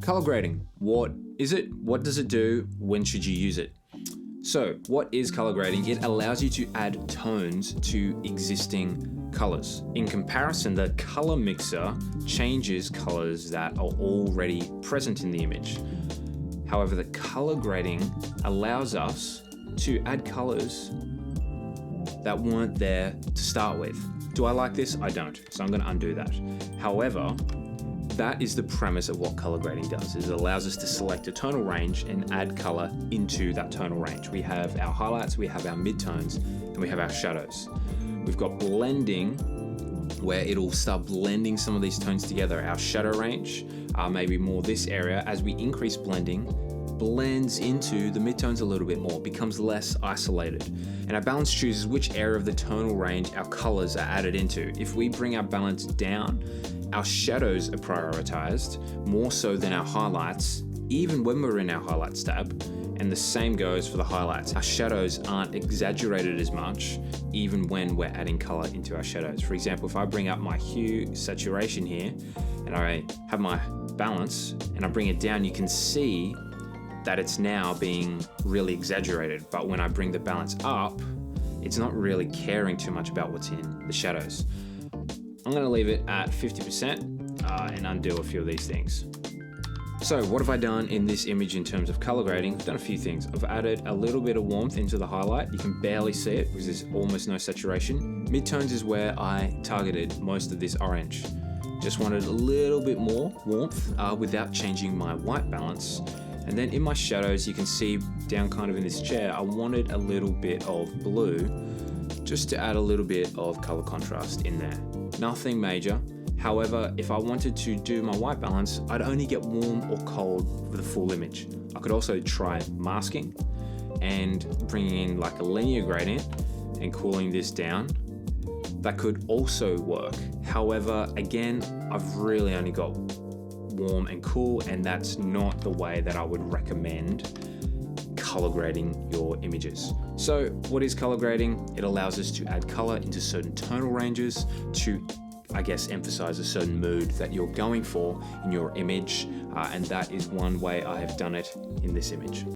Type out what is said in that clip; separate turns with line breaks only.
Color grading. What is it? What does it do? When should you use it? So what is color grading? It allows you to add tones to existing colors. In comparison, the color mixer changes colors that are already present in the image. However, the color grading allows us to add colors that weren't there to start with. Do I like this? I don't, so I'm going to undo that. However, that is the premise of what color grading does, is it allows us to select a tonal range and add color into that tonal range. We have our highlights, we have our midtones, and we have our shadows. We've got blending, where it'll start blending some of these tones together. Our shadow range, maybe more this area, as we increase blending, blends into the midtones a little bit more, becomes less isolated. And our balance chooses which area of the tonal range our colors are added into. If we bring our balance down, our shadows are prioritized more so than our highlights, even when we're in our highlights tab. And the same goes for the highlights. Our shadows aren't exaggerated as much, even when we're adding color into our shadows. For example, if I bring up my hue saturation here, and I have my balance, and I bring it down, you can see that it's now being really exaggerated. But when I bring the balance up, it's not really caring too much about what's in the shadows. I'm gonna leave it at 50% and undo a few of these things. So what have I done in this image in terms of color grading? I've done a few things. I've added a little bit of warmth into the highlight. You can barely see it because there's almost no saturation. Midtones is where I targeted most of this orange. Just wanted a little bit more warmth without changing my white balance. And then in my shadows, you can see down kind of in this chair, I wanted a little bit of blue just to add a little bit of color contrast in there. Nothing major. However, if I wanted to do my white balance, I'd only get warm or cold for the full image. I could also try masking and bringing in like a linear gradient and cooling this down. That could also work. However, again, I've really only got warm and cool, and that's not the way that I would recommend color grading your images. So what is color grading? It allows us to add color into certain tonal ranges to, I guess, emphasize a certain mood that you're going for in your image, and that is one way I have done it in this image.